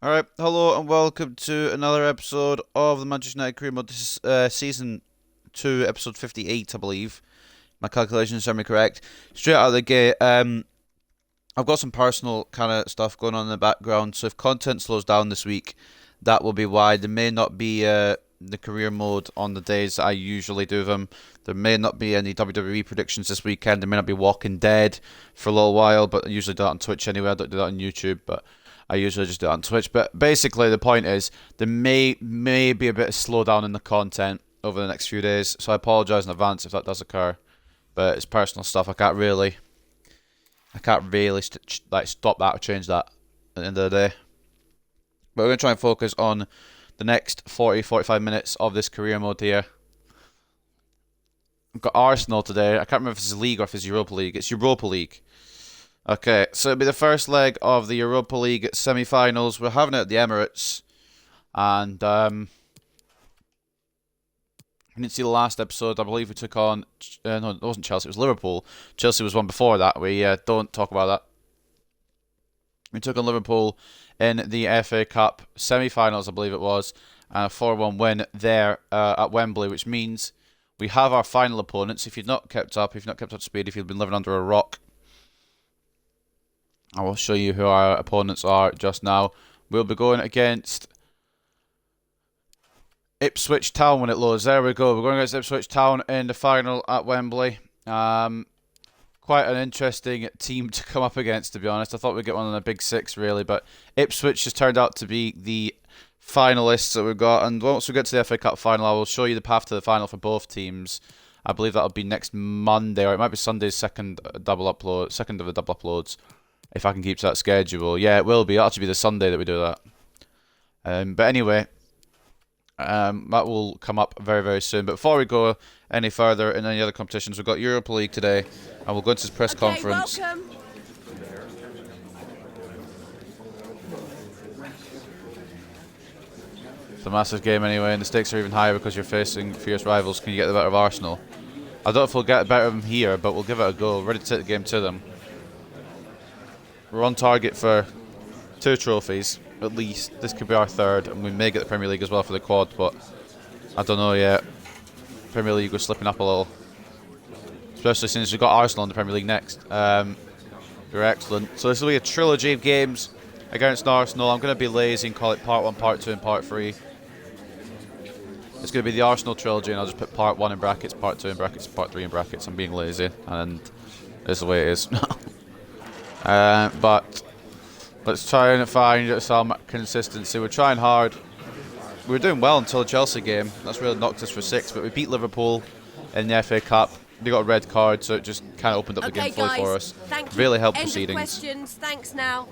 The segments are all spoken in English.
Alright, hello and welcome to another episode of the Manchester United Career Mode. This is Season 2, Episode 58, I believe. My calculations are correct. Straight out of the gate, I've got some personal kind of stuff going on in the background, so if content slows down this week, that will be why. There may not be the career mode on the days I usually do them. There may not be any WWE predictions this weekend. There may not be Walking Dead for a little while, but I usually do that on Twitch anyway. I don't do that on YouTube, but I usually just do it on Twitch. But basically, the point is, there may be a bit of slowdown in the content over the next few days, so I apologise in advance if that does occur. But it's personal stuff. I can't really stop that or change that at the end of the day. But we're going to try and focus on the next 40-45 minutes of this career mode here. We've got Arsenal today. I can't remember if it's League or if it's Europa League. It's Europa League. Okay, so it'll be the first leg of the Europa League semi-finals. We're having it at the Emirates. And I didn't see the last episode. I believe we took on... no, it wasn't Chelsea. It was Liverpool. Chelsea was one before that. We don't talk about that. We took on Liverpool in the FA Cup semi-finals, I believe it was. And a 4-1 win there at Wembley, which means we have our final opponents. If you've not kept up to speed, if you've been living under a rock, I will show you who our opponents are just now. We'll be going against Ipswich Town when it loads. There we go. We're going against Ipswich Town in the final at Wembley. Quite an interesting team to come up against, to be honest. I thought we'd get one in the Big Six, really, but Ipswich has turned out to be the finalists that we've got. And once we get to the FA Cup final, I will show you the path to the final for both teams. I believe that'll be next Monday, or it might be Sunday's second of the double uploads, if I can keep to that schedule. Yeah, it will be. It'll actually be the Sunday that we do that. But anyway, that will come up very, very soon. But before we go any further in any other competitions, we've got Europa League today, and we'll go into this press conference. Welcome. It's a massive game anyway, and the stakes are even higher because you're facing fierce rivals. Can you get the better of Arsenal? I don't know if we'll get the better of them here, but we'll give it a go. Ready to take the game to them. We're on target for 2 trophies, at least. This could be our 3rd, and we may get the Premier League as well for the quad, but I don't know yet. Premier League was slipping up a little. Especially since we've got Arsenal in the Premier League next. You're excellent. So this will be a trilogy of games against Arsenal. I'm going to be lazy and call it Part 1, Part 2, and Part 3. It's going to be the Arsenal trilogy, and I'll just put Part 1 in brackets, Part 2 in brackets, Part 3 in brackets. I'm being lazy, and this is the way it is. But let's try and find some consistency. We're trying hard. We were doing well until the Chelsea game. That's really knocked us for 6, but we beat Liverpool in the FA Cup. They got a red card, so it just kind of opened up the game fully for us. Thank you. Really helped End of proceedings. questions. Thanks now.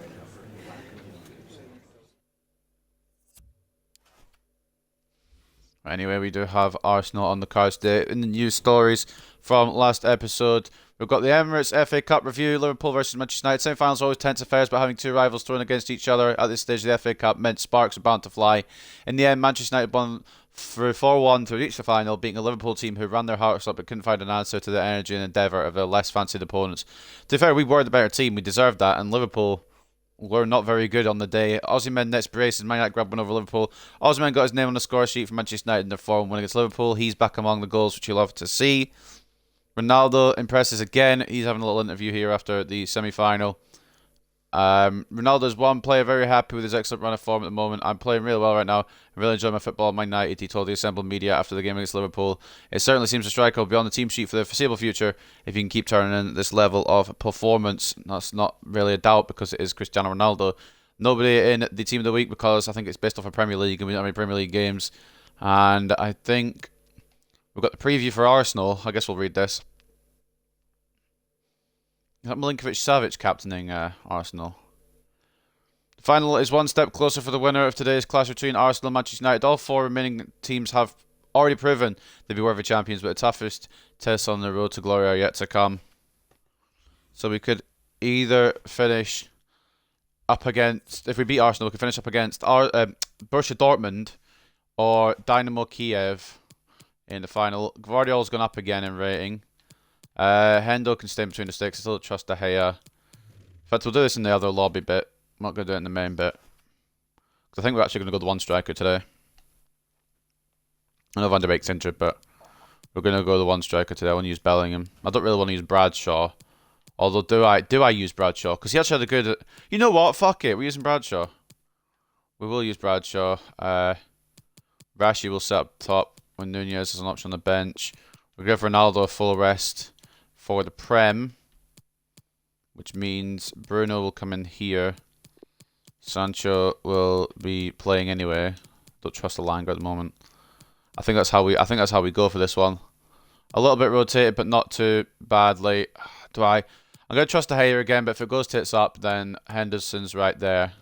Anyway, we do have Arsenal on the cards today. In the news stories from last episode, we've got the Emirates FA Cup review. Liverpool versus Manchester United. Semi-finals are always tense affairs, but having 2 rivals thrown against each other at this stage of the FA Cup meant sparks were bound to fly. In the end, Manchester United won through 4-1 to reach the final, beating a Liverpool team who ran their hearts up but couldn't find an answer to the energy and endeavour of their less fancied opponents. To be fair, we were the better team. We deserved that, and Liverpool were not very good on the day. Osimhen nets braces. Man United grabbed one over Liverpool. Osimhen got his name on the score sheet for Manchester United in their 4-1 win against Liverpool. He's back among the goals, which you love to see. Ronaldo impresses again. He's having a little interview here after the semi-final. Ronaldo's one player very happy with his excellent run of form at the moment. I'm playing really well right now. I really enjoy my football at Man United, he told the assembled media after the game against Liverpool. It certainly seems a striker will be on the team sheet for the foreseeable future if he can keep turning in this level of performance. That's not really a doubt because it is Cristiano Ronaldo. Nobody in the team of the week because I think it's based off of Premier League and we don't have any Premier League games. And I think we've got the preview for Arsenal. I guess we'll read this. Is that Milinkovic-Savic captaining Arsenal? The final is one step closer for the winner of today's clash between Arsenal and Manchester United. All 4 remaining teams have already proven to be worthy champions, but the toughest tests on the road to glory are yet to come. So we could either finish up against, if we beat Arsenal, we could finish up against Borussia Dortmund or Dynamo Kiev in the final. Guardiola's gone up again in rating. Hendo can stay between the sticks. I still trust De Gea. In fact, we'll do this in the other lobby bit. I'm not going to do it in the main bit. I think we're actually going to go the one striker today. I know Van der Beek's injured, but we're going to go the one striker today. I want to use Bellingham. I don't really want to use Bradshaw. Although, do I use Bradshaw? Because he actually had a good... You know what? Fuck it. We're using Bradshaw. We will use Bradshaw. Rashi will set up top when Nunez is an option on the bench. We'll give Ronaldo a full rest for the Prem, which means Bruno will come in here. Sancho will be playing anyway. Don't trust the Langer at the moment. I think that's how we go for this one. A little bit rotated, but not too badly. I'm gonna trust De Gea again, but if it goes tits up, then Henderson's right there.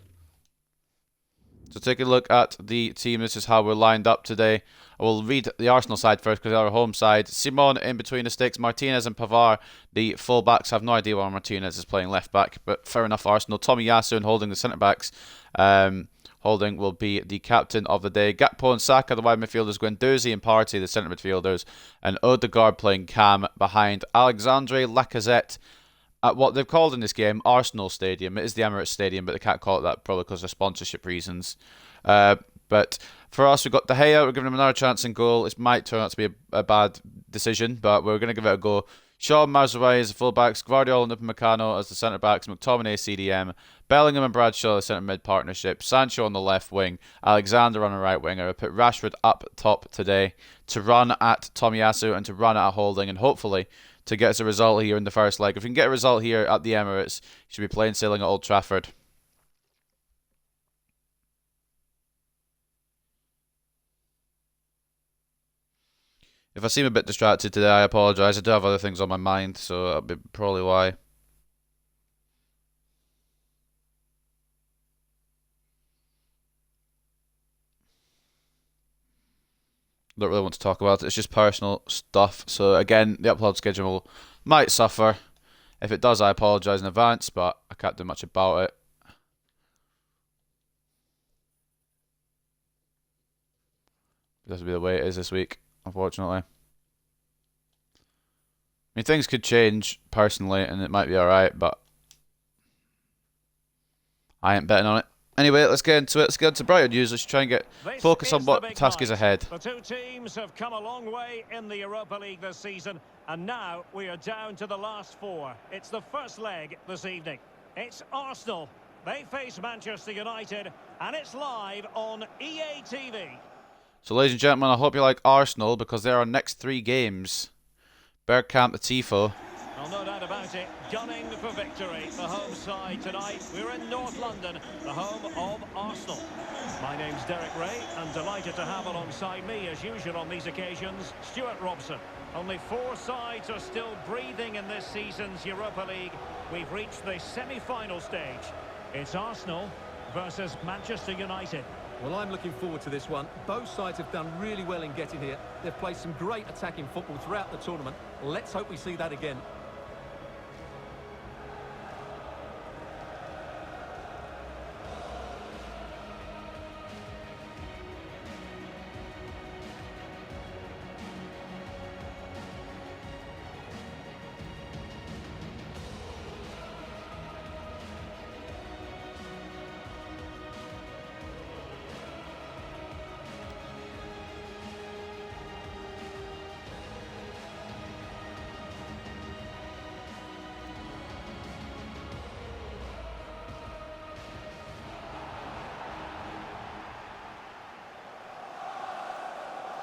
So take a look at the team. This is how we're lined up today. I will read the Arsenal side first because they're our home side. Simon in between the sticks. Martinez and Pavard, the full-backs. I have no idea why Martinez is playing left-back, but fair enough, Arsenal. Tomiyasu and Holding the centre-backs. Holding will be the captain of the day. Gakpo and Saka, the wide midfielders. Guendouzi and Partey, the centre midfielders. And Odegaard playing cam behind Alexandre Lacazette at what they've called in this game Arsenal Stadium. It is the Emirates Stadium, but they can't call it that probably because of sponsorship reasons. But for us, we've got De Gea. We're giving him another chance in goal. It might turn out to be a bad decision, but we're going to give it a go. Shaw and Mazraoui as the fullbacks, Guardiola and Upamecano as the centre-backs, McTominay CDM, Bellingham and Bradshaw as centre-mid partnership, Sancho on the left wing, Alexander on the right winger. I put Rashford up top today to run at Tomiyasu and to run at Holding, and hopefully to get us a result here in the first leg. If we can get a result here at the Emirates, you should be plain sailing at Old Trafford. If I seem a bit distracted today, I apologise. I do have other things on my mind, so that'll be probably why. Don't really want to talk about it. It's just personal stuff. So again, the upload schedule might suffer. If it does, I apologise in advance, but I can't do much about it. This will be the way it is this week, unfortunately. I mean, things could change personally, and it might be alright, but I ain't betting on it. Anyway, let's get into it. Let's get into Brighton news. Let's try and focus on what task is ahead. The two teams have come a long way in the Europa League this season, and now we are down to the last four. It's the first leg this evening. It's Arsenal. They face Manchester United, and it's live on EA TV. So, ladies and gentlemen, I hope you like Arsenal because they're our next 3 games. Bergkamp, the Tifo. Well, no doubt about it, gunning for victory. The home side tonight. We're in North London, the home of Arsenal. My name's Derek Ray, and delighted to have alongside me, as usual on these occasions, Stuart Robson. Only 4 sides are still breathing in this season's Europa League. We've reached the semi-final stage. It's Arsenal versus Manchester United. Well, I'm looking forward to this one. Both sides have done really well in getting here. They've played some great attacking football throughout the tournament. Let's hope we see that again.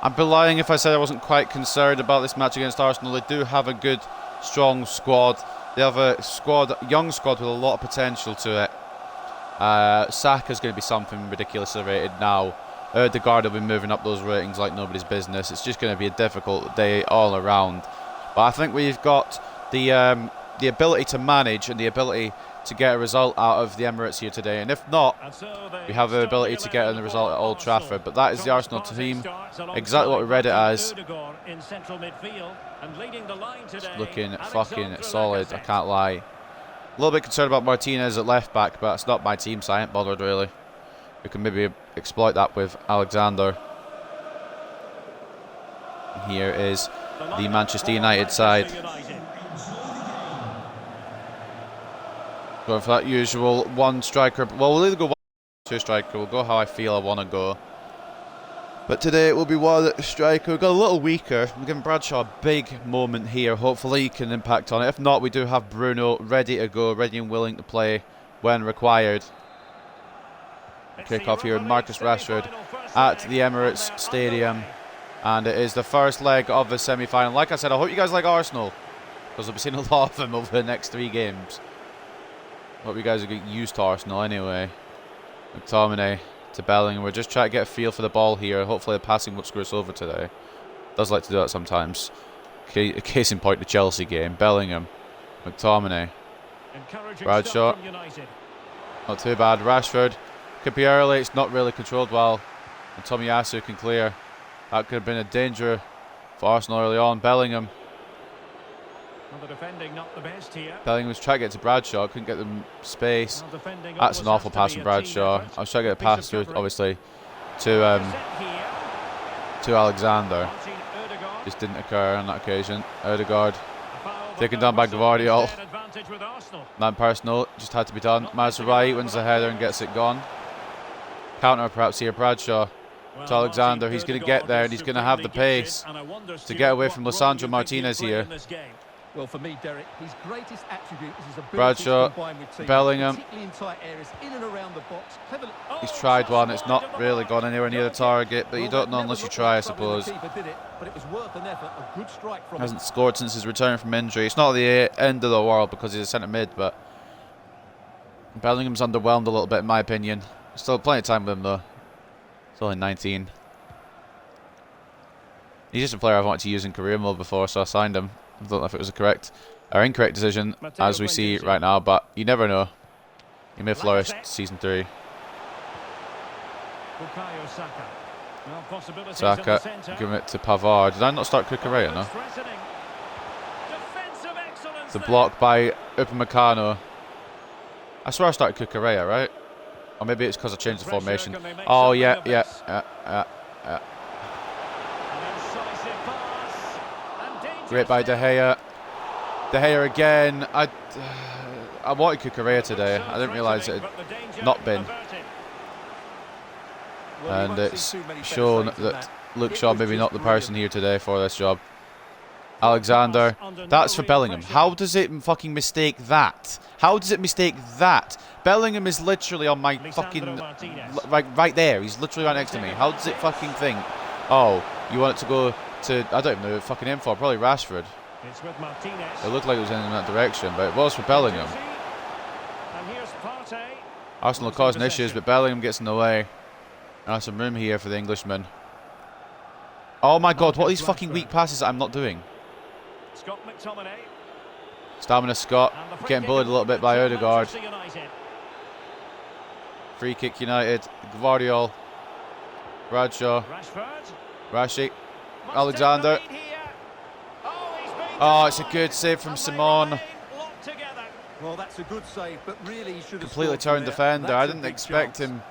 I'd be lying if I said I wasn't quite concerned about this match against Arsenal. They do have a good, strong squad. They have a young squad with a lot of potential to it. Saka's going to be something ridiculously rated now. Odegaard will be moving up those ratings like nobody's business. It's just going to be a difficult day all around. But I think we've got the ability to manage and the ability to get a result out of the Emirates here today, and if not, we have the ability to get a result at Old Trafford. But that is the Arsenal team, exactly what we read it as. It's looking fucking solid, I can't lie. A little bit concerned about Martinez at left back, but it's not my team, so I ain't bothered really. We can maybe exploit that with Alexander. And here is the Manchester United side. Going for that usual one striker. Well, we'll either go Two striker. We'll go how I feel I want to go. But today it will be one striker. We've got a little weaker. We're giving Bradshaw a big moment here. Hopefully he can impact on it. If not, we do have Bruno ready to go, ready and willing to play when required. Kick off here with Marcus Rashford at the Emirates Stadium. And it is the first leg of the semi-final. Like I said, I hope you guys like Arsenal, because we'll be seeing a lot of them over the next 3 games. Hope you guys are getting used to Arsenal anyway. McTominay to Bellingham. We're just trying to get a feel for the ball here. Hopefully the passing won't screw us over today. Does like to do that sometimes. Case in point, the Chelsea game. Bellingham. McTominay. Bradshaw. Not too bad. Rashford. Could be early. It's not really controlled well. And Tomiyasu can clear. That could have been a danger for Arsenal early on. Bellingham. Well, the defending not the best here. Bellingham was trying to get to Bradshaw. Couldn't get them space. That's an awful pass from Bradshaw. I was trying to get a pass through, obviously, to Alexander. Just didn't occur on that occasion. Odegaard taken down by Gvardiol. Not personal. Just had to be done. Mazraoui wins the header and gets it gone. Counter perhaps here. Bradshaw to Alexander. He's going to get there and he's going to have the pace to get away from Lisandro Martinez here. Well, for me, Derek, his greatest attribute is his ability Bradshaw, to combine with teammates, Bellingham. particularly in tight areas, in and around the box. He's tried one. It's not really gone anywhere near the target, but you don't know unless you try, I suppose. Hasn't scored since his return from injury. It's not the end of the world because he's a centre mid, but Bellingham's underwhelmed a little bit in my opinion. Still plenty of time with him though. He's only 19. He's just a player I've wanted to use in career mode before, so I signed him. I don't know if it was a correct or incorrect decision as we see right now, but you never know. He may flourish season 3. Saka giving it to Pavard. Did I not start Cucurella? No. The block by Upamecano. I swear I started Cucurella, right? Or maybe it's because I changed the formation. Oh yeah. Great by De Gea. De Gea again. I wanted Cucurella today. I didn't realise it had not been. And it's shown that Luke Shaw maybe not the person here today for this job. Alexander. That's for Bellingham. How does it fucking mistake that? How does it mistake that? Bellingham is literally on my fucking... right there. He's literally right next to me. How does it fucking think? Oh, you want it to go to... I don't even know fucking in for. Probably Rashford. It looked like it was in that direction, but it was for Bellingham. Arsenal causing issues, but Bellingham gets in the way. There's some room here for the Englishman. Oh my god, what are these fucking weak passes that I'm not doing? Stamina Scott getting bullied a little bit by Odegaard. Free kick United. Gvardiol. Bradshaw. Rashi. Alexander. Oh, it's a good save from Simon. Well, that's a good save, but really he should have completely turned defender. I didn't expect him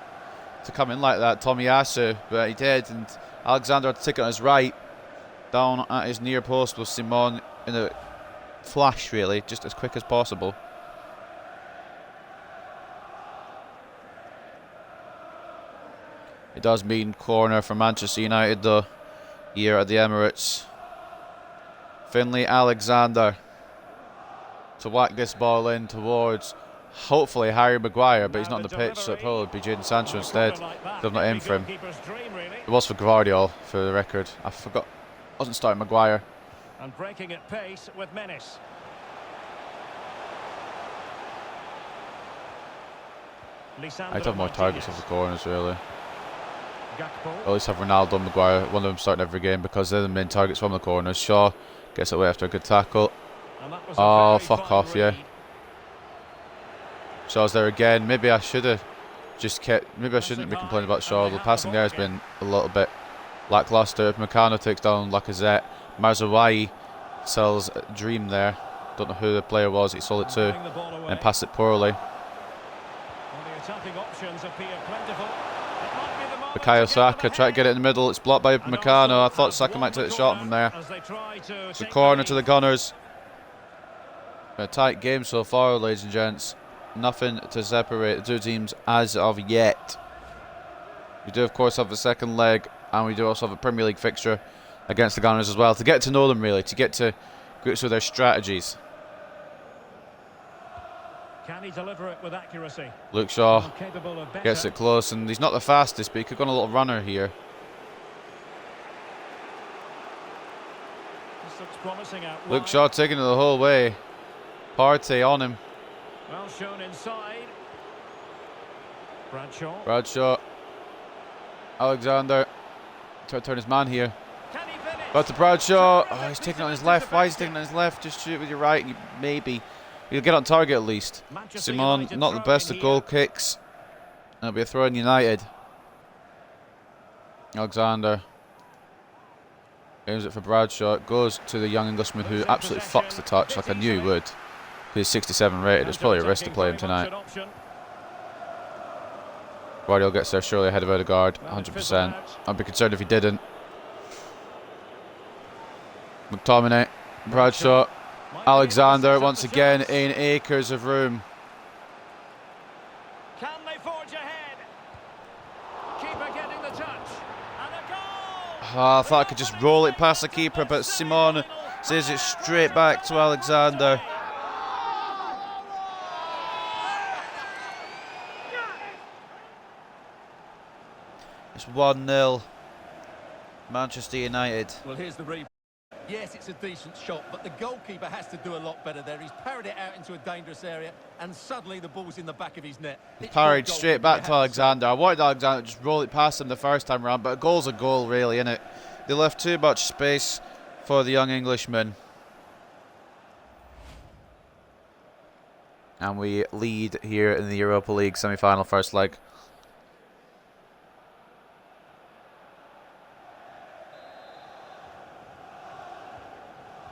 to come in like that, Tomiyasu, but he did, and Alexander had to take it on his right, down at his near post with Simon in a flash, really, just as quick as possible. It does mean corner for Manchester United, though, here at the Emirates. Finlay Alexander to whack this ball in towards, hopefully, Harry Maguire, but he's not on the pitch, so it'll probably be Jadon Sancho instead. They've not aimed for him. It was for Gvardiol, for the record. I forgot. Wasn't starting Maguire. And breaking at pace with menace. I'd have more targets off the corners, really. At least have Ronaldo and Maguire, one of them starting every game, because they're the main targets from the corners. Shaw gets away after a good tackle. Oh, fuck off, yeah. Shaw's there again. Maybe I should have just kept... Maybe I shouldn't be complaining about Shaw. The passing there has been a little bit lackluster. Upamecano takes down Lacazette. Mazraoui sells Dream there. Don't know who the player was he sold it to. And passed it poorly. Bukayo Saka tried to get it in the middle. It's blocked by Upamecano. I thought Saka might take the shot from there. It's a corner to the Gunners. A tight game so far, ladies and gents. Nothing to separate the two teams as of yet. We do, of course, have the second leg, and we do also have a Premier League fixture against the Gunners as well, to get to know them, really, to get to grips with their strategies. Can he deliver it with accuracy? Luke Shaw Capable of better. gets it close, and he's not the fastest, but he could go on a little runner here. This looks promising out Luke wide. Shaw taking it the whole way. Partey on him. Well shown inside. Bradshaw. Alexander. Try to turn his man here. Can he finish? But to Bradshaw. Oh, he's taking it on his left. Why is he taking it on his left? Just shoot with your right. Maybe. He'll get on target at least. Manchester Simon, United not the best at throwing goal here. kicks. It'll be a throw in United. Alexander. Aims it for Bradshaw. It goes to the young Englishman who absolutely fucks the touch, like I knew he would. He's 67 rated. It's probably a risk to play him tonight. Guardiola gets there surely ahead of Odegaard, 100%. I'd be concerned if he didn't. McTominay, Bradshaw, Alexander once again in acres of room. Can they forge ahead? Keeper getting the touch. And a goal! I thought I could just roll it past the keeper, but Simon says it straight back to Alexander. It's 1-0. Manchester United. Well, here's the replay. Yes, it's a decent shot, but the goalkeeper has to do a lot better there. He's parried it out into a dangerous area, and suddenly the ball's in the back of his net. He parried straight back to Alexander. I wanted Alexander to just roll it past him the first time around, but a goal's a goal, really, innit? They left too much space for the young Englishman. And we lead here in the Europa League semi-final first leg.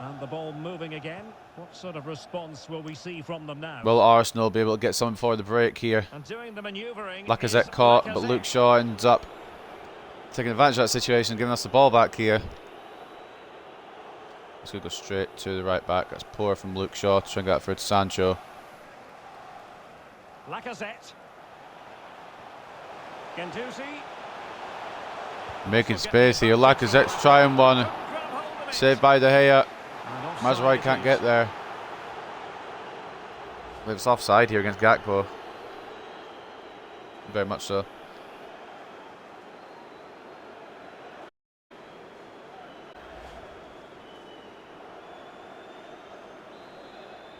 And the ball moving again. What sort of response will we see from them now? Will Arsenal be able to get something before the break here? And doing the manoeuvring. Lacazette caught, but Luke Shaw ends up taking advantage of that situation, giving us the ball back here. It's going to go straight to the right back. That's poor from Luke Shaw to try and get that through to Sancho. Lacazette. Guendouzi. Making space here. Lacazette's trying one. Saved by De Gea. Mazraoui can't get there. It's offside here against Gakpo. Very much so.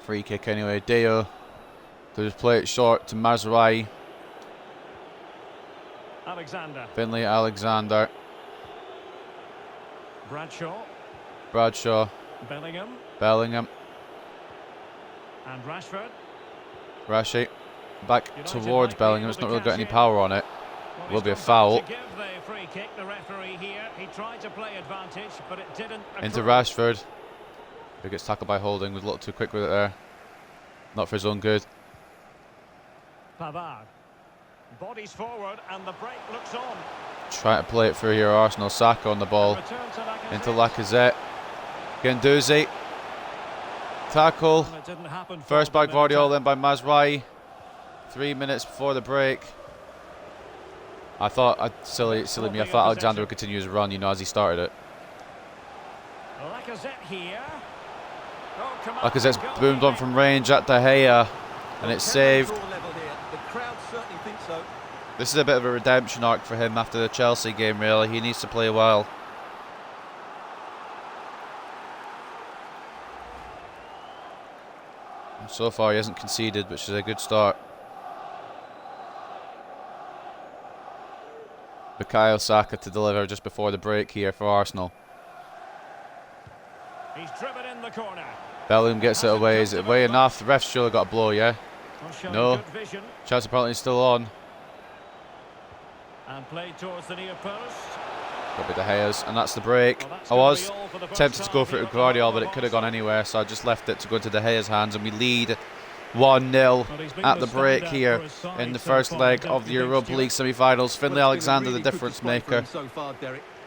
Free kick anyway. Deo. They just play it short to Mazraoui. Alexander. Finley, Alexander. Bradshaw. Bellingham. And Rashford. Rashi. Back United towards might be Bellingham. able It's to not really got cash any in. power on it. Well, Will he's be a gone back foul. to give the free kick, the referee here. He tried to play advantage, but it didn't Into accrue. Rashford. Who gets tackled by Holding. Was a little too quick with it there. Not for his own good. Pavard. Bodies forward, and the break looks on. Trying to play it through here. Arsenal. Saka on the ball. Return to Lacazette. Into Lacazette. Guendouzi. Tackle. And it didn't happen for First by them in Guardiola, attack. then by Mazraoui. 3 minutes before the break. I thought, silly me, I thought Alexander would continue his run, you know, as he started it. Lacazette here. Oh, come on. Lacazette's Goal boomed on from range at De Gea, and it's saved. The crowd certainly think so. This is a bit of a redemption arc for him after the Chelsea game, really. He needs to play well. And so far, he hasn't conceded, which is a good start. Bukayo Saka to deliver just before the break here for Arsenal. He's driven in the corner. Bellingham gets it away. Is it away enough? The ref's surely got a blow, yeah? Well, showing No. good vision. Chance apparently still on. And played towards the near post. Got a bit of Gea's, and that's the break. Well, that's I gonna was be all for the first tempted to go half for it here with at the Guardiola, Royal but it could have gone Boxing. anywhere, so I just left it to go into De Gea's hands, and we lead 1-0 Well, he's been at the break standout here for his side in the so first far, leg don't of the you think, Europa Stuart? League semi-finals. Finley Alexander, the difference maker.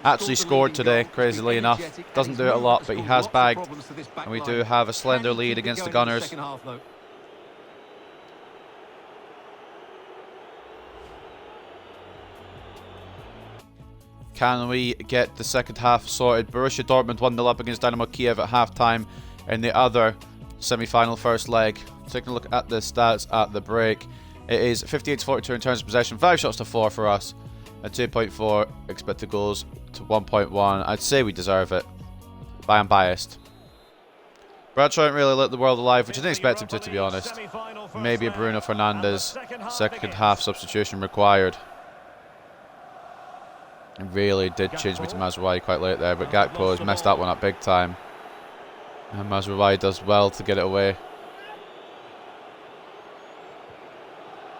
Actually scored today, crazily enough. Doesn't do it a lot, but he has bagged. And we do have a slender lead against the Gunners. Can we get the second half sorted? Borussia Dortmund 1-0 up against Dynamo Kiev at half-time in the other semi-final first leg. Taking a look at the stats at the break. It is 58-42 in terms of possession, 5 shots to 4 for us, and 2.4 expected goals to 1.1. I'd say we deserve it, but I'm biased. Bradshaw ain't really lit the world alive, which I didn't expect him to be honest. Maybe a Bruno Fernandes second half substitution required. It really did change me to Mazraoui quite late there, but Gakpo has messed that one up big time. And Mazraoui does well to get it away.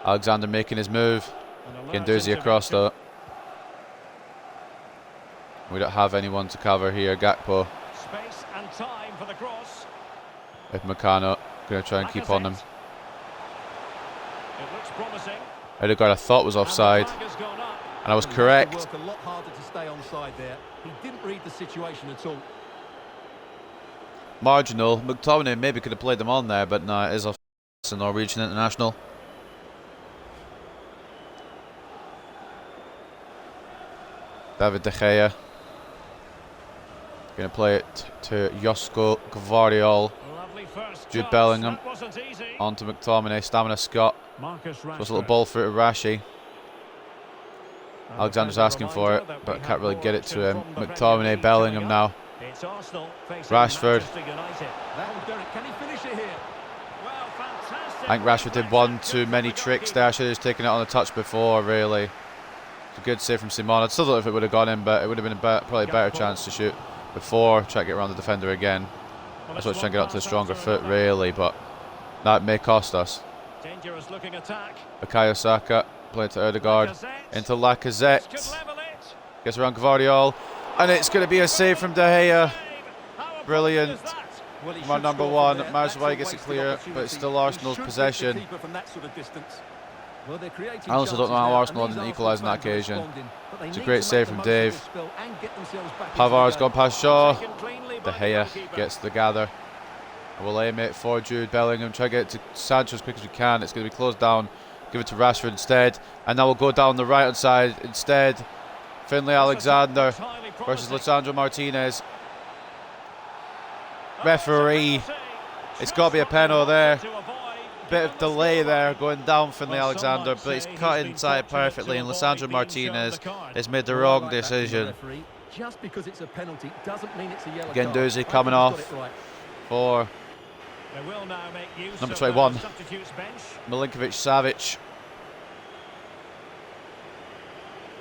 Alexander making his move. Guendouzi across though. We don't have anyone to cover here. Gakpo. Space and time for the cross. With Meccano. Going to try and keep on him. It looks promising. Odegaard I thought was offside. And I was correct. Work a lot harder to stay onside there. He didn't read the situation at all. Marginal. McTominay maybe could have played them on there, but no, it is off. It's a Norwegian international. David De Gea. Going to play it to Josko Gvardiol. Jude Bellingham. Onto McTominay. Stamina Scott. Just a little ball through to Rashi. Alexander's asking for it, but can't really get it to him. McTominay, Bellingham now. Rashford. I think Rashford did one too many tricks there. I should have just taken it on the touch before, really. It's a good save from Simon. I still don't know if it would have gone in, but it would have been probably a better chance to shoot before try to get around the defender again. That's what trying to get up to the stronger foot, really, but that may cost us. Dangerous looking attack. Bukayo Saka playing to Odegaard into Lacazette. Gets around Gvardiol, and it's going to be a save from De Gea. Brilliant. Come on, number one. Mazraoui gets it clear, but it's still Arsenal's possession. I also don't know how Arsenal didn't equalise on that occasion. It's a great save from Dave. Pavard's gone past Shaw. De Gea gets the gather. We'll aim it for Jude Bellingham. Try to get it to Sancho as quick as we can. It's going to be closed down. Give it to Rashford instead. And now we'll go down the right hand side instead. Finlay Alexander versus Lisandro Martinez. Referee. It's got to be a penalty there. Bit of delay there going down Finlay Alexander, but he's cut inside perfectly, and Lisandro Martinez has made the wrong decision. Just because it's a penalty doesn't mean it's a yellow card. Guendouzi coming off for number 21, Milinkovic Savic.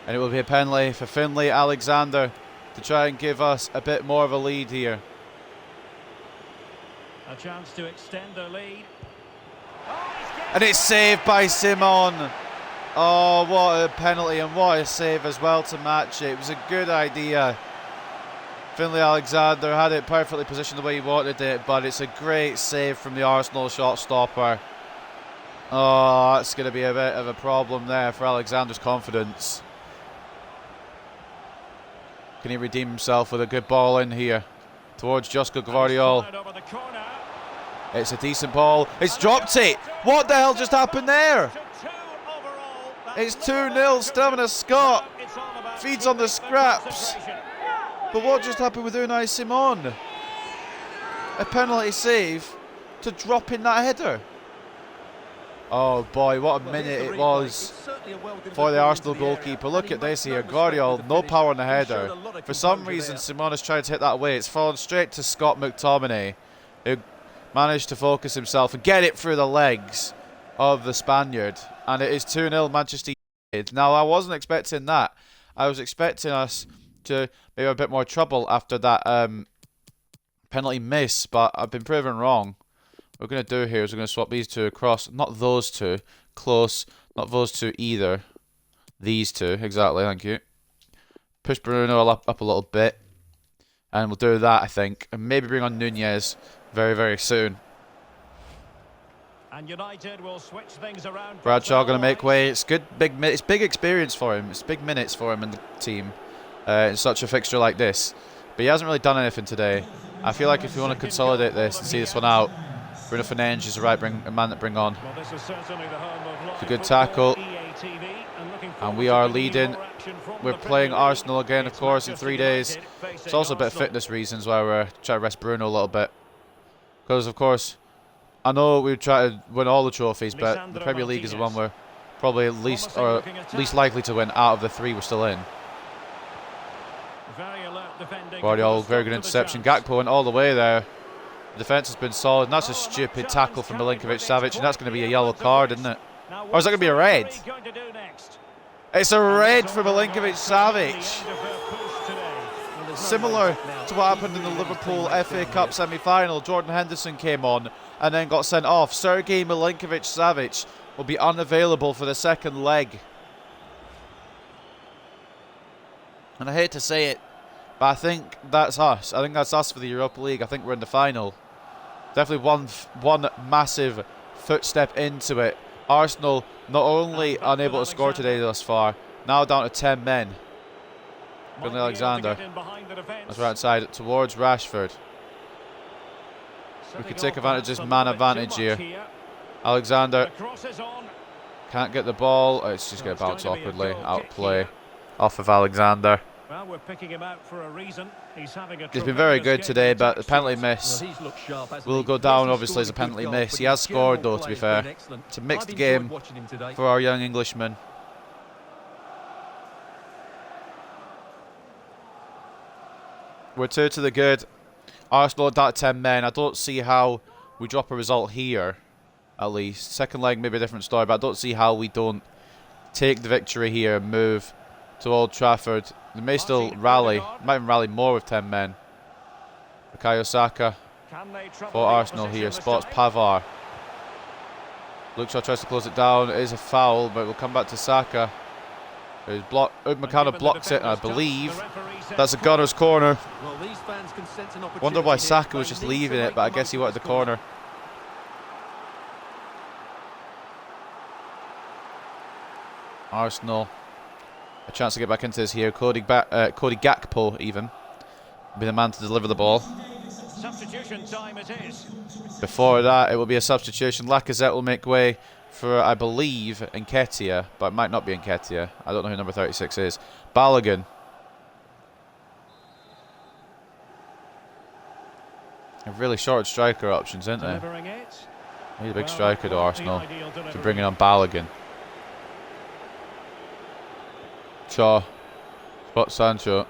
And it will be a penalty for Finlay Alexander to try and give us a bit more of a lead here. A chance to extend their lead. And it's saved by Simon. Oh, what a penalty and what a save as well to match it. It was a good idea. Finlay Alexander had it perfectly positioned the way he wanted it, but it's a great save from the Arsenal shot stopper. Oh, that's going to be a bit of a problem there for Alexander's confidence. Can he redeem himself with a good ball in here towards Josko Gvardiol? It's a decent ball. It's dropped it. What the hell just happened there? It's 2-0. Stamina Scott feeds on the scraps. But what just happened with Unai Simon? A penalty save to drop in that header. Oh boy, what a minute it was for the Arsenal goalkeeper. Look at this here. Gvardiol, no power on the header. For some reason, Simon has tried to hit that away. It's fallen straight to Scott McTominay, who managed to focus himself and get it through the legs of the Spaniard. And it is 2-0 Manchester United. Now, I wasn't expecting that. I was expecting us to maybe have a bit more trouble after that penalty miss, but I've been proven wrong. What we're going to do here is we're going to swap these two across. Not those two. Close. Not those two either. These two. Exactly, thank you. Push Bruno up a little bit. And we'll do that, I think. And maybe bring on Nunez very, very soon. And United will switch things around. Bradshaw going to make way. It's good, it's big experience for him. It's big minutes for him in the team in such a fixture like this. But he hasn't really done anything today. I feel like if you want to consolidate this and see this one out, Bruno Fernandes is the right man to bring on. It's a good tackle. And we are leading we're playing Arsenal again, of course, in 3 days. It's also a bit of fitness reasons why we're trying to rest Bruno a little bit. Because, of course, I know we try to win all the trophies, but the Premier League is the one we're probably least likely to win out of the 3 we're still in. Guardiola, very good interception. Gakpo went all the way there. The defence has been solid, and that's a stupid tackle from Milinkovic-Savic, and that's going to be a yellow card, isn't it? Or is that going to be a red? It's a red for Milinkovic-Savic. Similar to what happened in the Liverpool FA Cup semi-final. Jordan Henderson came on and then got sent off. Sergei Milinkovic-Savic will be unavailable for the second leg. And I hate to say it, but I think that's us. I think that's us for the Europa League. I think we're in the final. Definitely one massive footstep into it. Arsenal not only unable to score today thus far, now down to 10 men. Finlay Alexander. That's right inside towards Rashford. We could take advantage of this man advantage here. Alexander can't get the ball. Oh, it's just going to bounce awkwardly. Out of play. Off of Alexander. Well, we're picking him out for a reason. He's been very good today, but the penalty miss will go down obviously as a penalty miss. He has scored though, to be fair. It's a mixed game for our young Englishman. We're 2 to the good. Arsenal at 10 men. I don't see how we drop a result here, at least. Second leg maybe a different story, but I don't see how we don't take the victory here and move to Old Trafford. They may still rally, might even rally more with 10 men. Bukayo Saka for Arsenal here, spots Pavard. Luke Shaw tries to close it down. It is a foul, but it will come back to Saka. Upamecano blocks it, and I believe that's a Gunners' corner. Wonder why Saka was just leaving it, but I guess he wanted the corner. Arsenal, a chance to get back into this here. Cody Gakpo even be the man to deliver the ball. Substitution time it is. Before that, it will be a substitution. Lacazette will make way for, I believe, Nketiah, but it might not be Nketiah. I don't know who number 36 is. Balogun. They've really short striker options, aren't they? Need a big striker to Arsenal to bring in on Balogun. Shaw. Spot Sancho.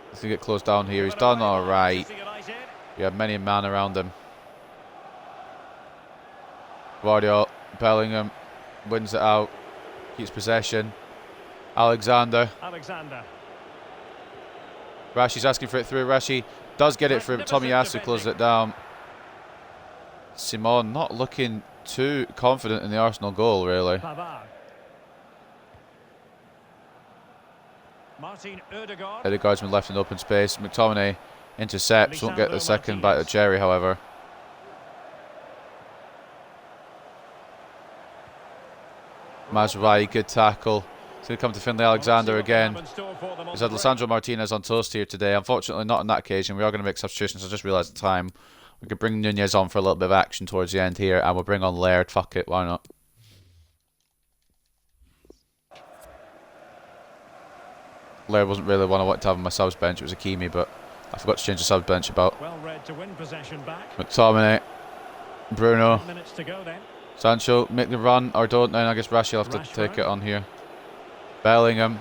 He's going to get closed down here. He's done alright. We have many men around him. Guardiola, Bellingham wins it out. Keeps possession. Alexander. Rashi's asking for it through. Rashi does get it through. Tomiyasu closes it down. Simon not looking too confident in the Arsenal goal, really. Ødegaard's been left in open space. McTominay intercepts. Won't get the second bite of Jerry, however. Mazraoui, good tackle. It's going to come to Finlay Alexander again. He's had Lisandro Martinez on toast here today. Unfortunately, not on that occasion. We are going to make substitutions. I just realised the time. We could bring Nunez on for a little bit of action towards the end here, and we'll bring on Laird. Fuck it, why not? Laird wasn't really one I wanted to have on my subs bench. It was Hakimi, but I forgot to change the subs bench about. McTominay, Bruno, Sancho, make the run or don't. Then I guess Rashi will have to take it on here. Bellingham.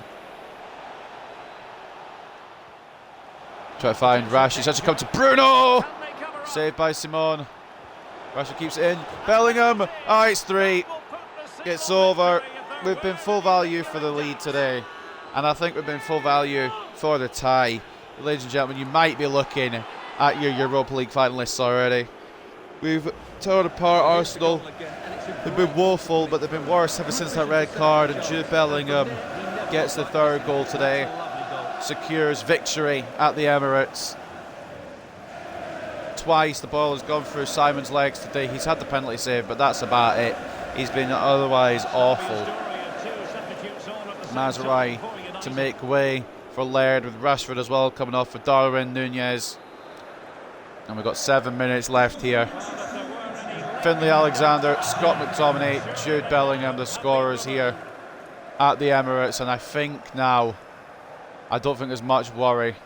Try to find Rashi. He's actually come to Bruno. Saved by Simon. Rashi keeps it in. Bellingham. Oh, it's 3. It's over. We've been full value for the lead today. And I think we've been full value for the tie. Ladies and gentlemen, you might be looking at your Europa League finalists already. We've torn apart Arsenal. They've been woeful, but they've been worse ever since that red card. And Jude Bellingham gets the 3rd goal today. Secures victory at the Emirates. Twice the ball has gone through Simon's legs today. He's had the penalty save, but that's about it. He's been otherwise awful. Mazraoui to make way for Laird, with Rashford as well coming off for Darwin Nunez. And we've got 7 minutes left here. Finlay Alexander, Scott McTominay, Jude Bellingham, the scorers here. at the Emirates, and I think now, I don't think there's much worry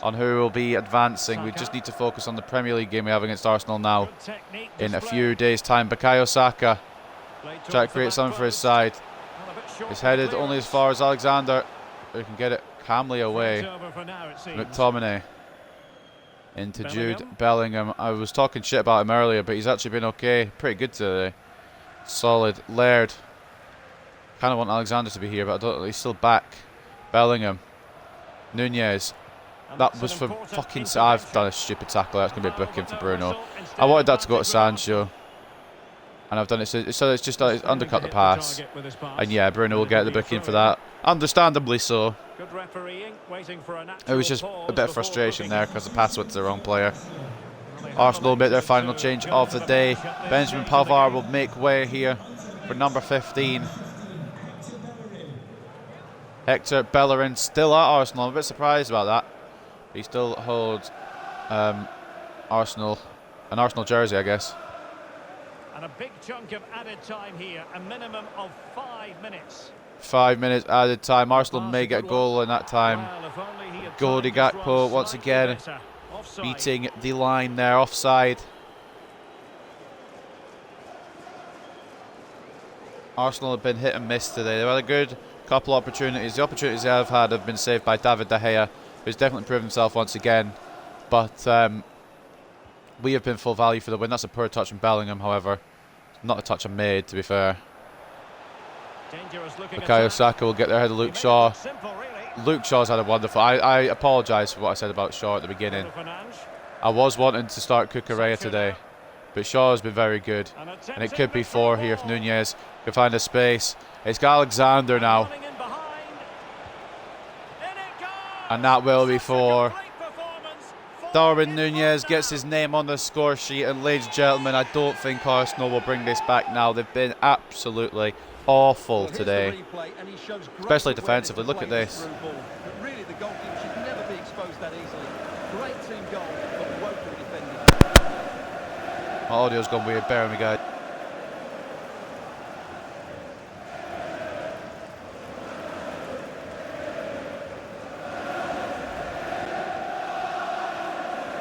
on who will be advancing. We just need to focus on the Premier League game we have against Arsenal now in a few days' time. Bukayo Saka trying to create something for his side. He's headed only as far as Alexander, who can get it calmly away. McTominay into Jude Bellingham. I was talking shit about him earlier, but he's actually been okay. Pretty good today. Solid. Laird. Kind of want Alexander to be here, but I don't. He's still back. Bellingham. Nunez. That was for fucking... I've done a stupid tackle. That's going to be a booking for Bruno. I wanted that to go to Sancho. And I've done it, so it's just undercut the pass. And yeah, Bruno will get the booking for that. Understandably so. It was just a bit of frustration there because the pass went to the wrong player. Arsenal make their final change of the day. Benjamin Pavard will make way here for number 15. Hector Bellerin still at Arsenal. I'm a bit surprised about that. He still holds an Arsenal jersey, I guess. And a big chunk of added time here, a minimum of 5 minutes. 5 minutes added time. Arsenal may get a goal in that time. Cody Gakpo once again beating the line there, offside. Arsenal have been hit and miss today. They've had a good couple of opportunities. The opportunities they have had have been saved by David De Gea, who's definitely proved himself once again. But we have been full value for the win. That's a poor touch from Bellingham, however. Not a touch I made, to be fair. Bukayo Saka will get there ahead of Luke Shaw. Luke Shaw's had a wonderful... I apologise for what I said about Shaw at the beginning. I was wanting to start Cucurella today, but Shaw has been very good. And it could be 4 here if Nunez can find a space. It's got Alexander now. And that will be 4. Darwin Nunez gets his name on the score sheet, and ladies and gentlemen, I don't think Arsenal will bring this back now. They've been absolutely awful today, especially defensively. Look at this. Really, the goalkeeper should never be exposed that easily. Great team goal, but woefully defended. My audio's gone weird. Bear with me, guys.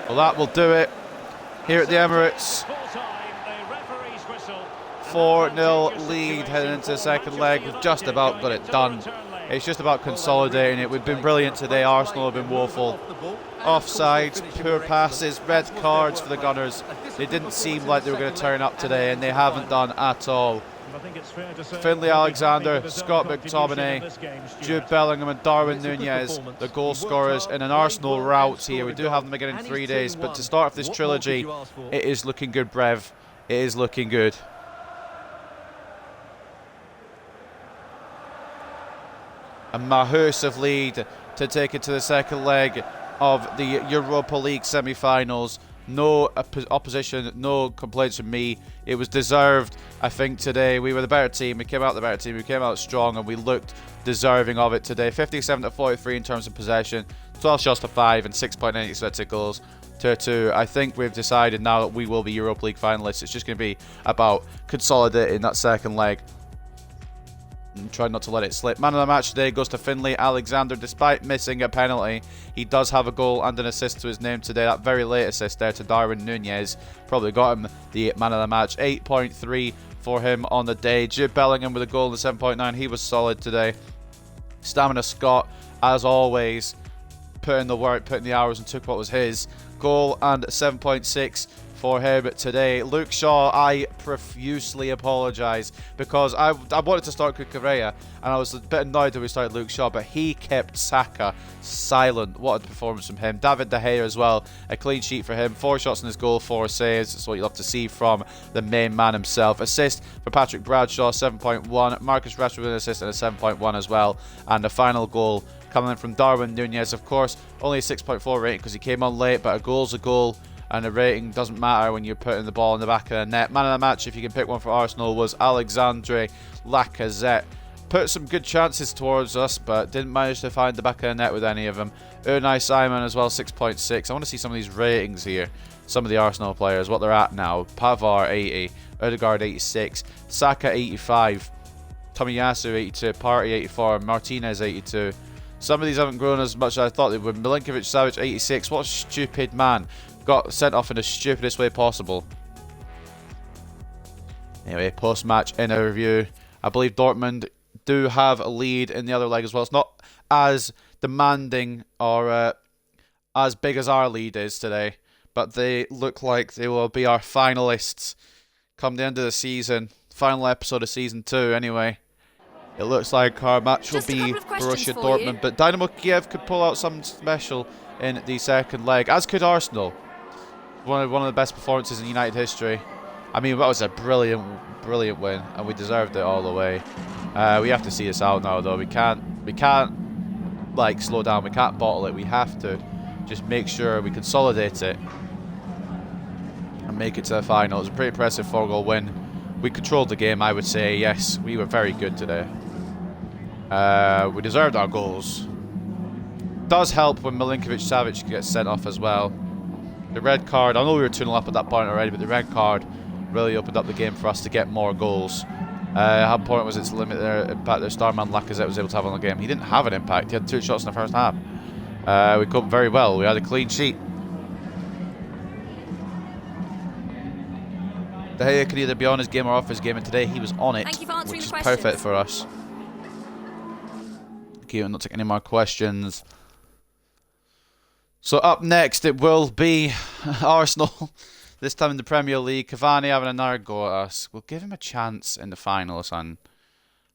Well, that will do it here at the Emirates. 4-0 lead heading into the second leg. We've just about got it done. It's just about consolidating it. We've been brilliant today. Arsenal have been woeful. Offsides, poor passes, red cards for the Gunners. They didn't seem like they were going to turn up today, and they haven't done at all. Finlay Alexander, Scott McTominay, Jude Bellingham and Darwin Nunez, the goal scorers in an Arsenal rout here. We do have them again in 3 days, but to start off this trilogy, it is looking good, Brev. It is looking good. A massive lead to take it to the second leg of the Europa League semi-finals. No opposition, no complaints from me. It was deserved, I think, today. We were the better team. We came out the better team. We came out strong, and we looked deserving of it today. 57-43 in terms of possession, 12 shots to 5, and 6.8 expected goals to 2. I think we've decided now that we will be Europa League finalists. It's just going to be about consolidating that second leg. And try not to let it slip. Man of the match today goes to Finlay Alexander. Despite missing a penalty, he does have a goal and an assist to his name today. That very late assist there to Darwin Nunez probably got him the man of the match. 8.3 for him on the day. Jude Bellingham with a goal in the 7.9. He was solid today. Stamina Scott, as always, put in the work, put in the hours, and took what was his. Goal and 7.6 for him today. Luke Shaw, I profusely apologise because I wanted to start Cucurella, and I was a bit annoyed that we started Luke Shaw, but he kept Saka silent. What a performance from him. David De Gea as well, a clean sheet for him. 4 shots in his goal, 4 saves. That's what you love to see from the main man himself. Assist for Patrick Bradshaw, 7.1. Marcus Rashford with an assist and a 7.1 as well. And the final goal coming in from Darwin Nunez. Of course, only a 6.4 rating because he came on late, but a goal's a goal. And the rating doesn't matter when you're putting the ball in the back of the net. Man of the match, if you can pick one for Arsenal, was Alexandre Lacazette. Put some good chances towards us, but didn't manage to find the back of the net with any of them. Unai Simon as well, 6.6. I want to see some of these ratings here. Some of the Arsenal players, what they're at now. Pavard, 80. Odegaard, 86. Saka, 85. Tomiyasu 82, Party 84, Martinez 82. Some of these haven't grown as much as I thought they would. Milinkovic-Savic 86. What a stupid man. Got sent off in the stupidest way possible. Anyway, post-match in a review. I believe Dortmund do have a lead in the other leg as well. It's not as demanding or as big as our lead is today, but they look like they will be our finalists come the end of the season. Final episode of Season 2 anyway. It looks like our match will be Borussia Dortmund, but Dynamo Kiev could pull out something special in the second leg, as could Arsenal. One of the best performances in United history. I mean, that was a brilliant win, and we deserved it all the way. We have to see this out now, though. We can't like slow down. We can't bottle it. We have to just make sure we consolidate it and make it to the final. It was a pretty impressive 4-goal win. We controlled the game, I would say. Yes, we were very good today. We deserved our goals. Does help when Milinkovic-Savic gets sent off as well. The red card, I know we were 2-0 up at that point already, but the red card really opened up the game for us to get more goals. How important was it to limit their impact their star man Lacazette was able to have on the game? He didn't have an impact. He had 2 shots in the first half. We coped very well. We had a clean sheet. De Gea could either be on his game or off his game, and today he was on it, which is perfect for us. Okay, we'll not take any more questions. So up next, it will be Arsenal. This time in the Premier League. Cavani having another go at us. We'll give him a chance in the final, son.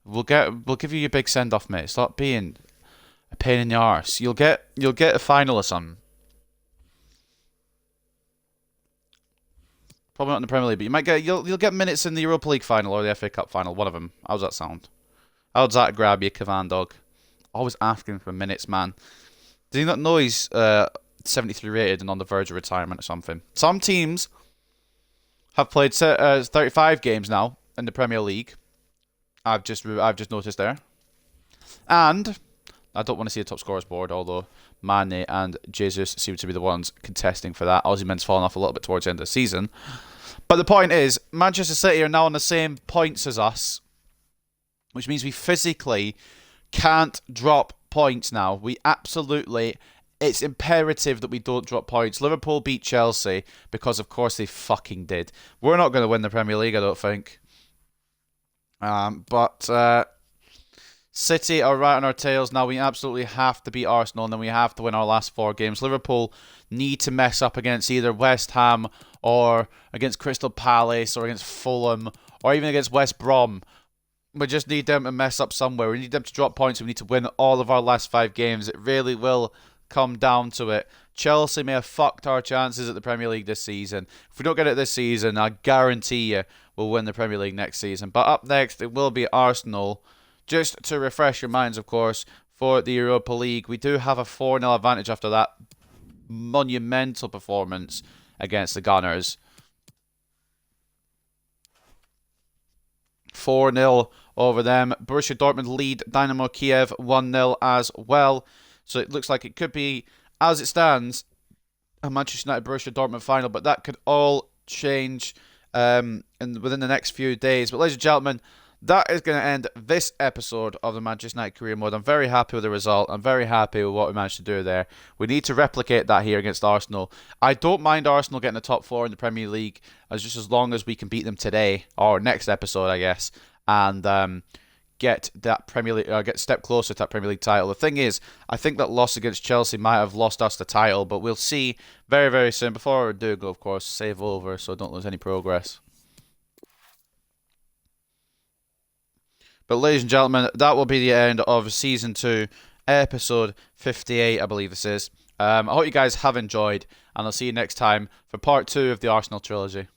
We'll give you your big send off, mate. Stop being a pain in the arse. You'll get a final or something. Probably not in the Premier League, but you might get you'll get minutes in the Europa League final or the FA Cup final. One of them. How's that sound? How's that grab you, Cavan dog? Always asking for minutes, man. Did he not know he's 73 rated and on the verge of retirement or something? Some teams have played 35 games now in the Premier League. I've just noticed there, and I don't want to see a top scorers board, although Mane and Jesus seem to be the ones contesting for that. Osimhen's fallen off a little bit towards the end of the season, but the point is, Manchester City are now on the same points as us, which means we physically can't drop points now. We absolutely, it's imperative that we don't drop points. Liverpool beat Chelsea because, of course, they fucking did. We're not going to win the Premier League, I don't think. But City are right on our tails now. We absolutely have to beat Arsenal, and then we have to win our last 4 games. Liverpool need to mess up against either West Ham or against Crystal Palace or against Fulham or even against West Brom. We just need them to mess up somewhere. We need them to drop points, and we need to win all of our last 5 games. It really will come down to it. Chelsea may have fucked our chances at the Premier League this season. If we don't get it this season, I guarantee you we'll win the Premier League next season. But up next, it will be Arsenal. Just to refresh your minds, of course, for the Europa League, we do have a 4-0 advantage after that monumental performance against the Gunners. 4-0 over them. Borussia Dortmund lead Dynamo Kiev 1-0 as well. So it looks like it could be, as it stands, a Manchester United Borussia Dortmund final, but that could all change within the next few days. But ladies and gentlemen, that is going to end this episode of the Manchester United Career Mode. I'm very happy with the result. I'm very happy with what we managed to do there. We need to replicate that here against Arsenal. I don't mind Arsenal getting the top 4 in the Premier League as long as we can beat them today, or next episode, I guess, and get that Premier League, get a step closer to that Premier League title. The thing is, I think that loss against Chelsea might have lost us the title, but we'll see very, very soon. Before I do go, of course, save over so don't lose any progress. But ladies and gentlemen, that will be the end of Season 2, Episode 58, I believe this is. I hope you guys have enjoyed, and I'll see you next time for Part 2 of the Arsenal Trilogy.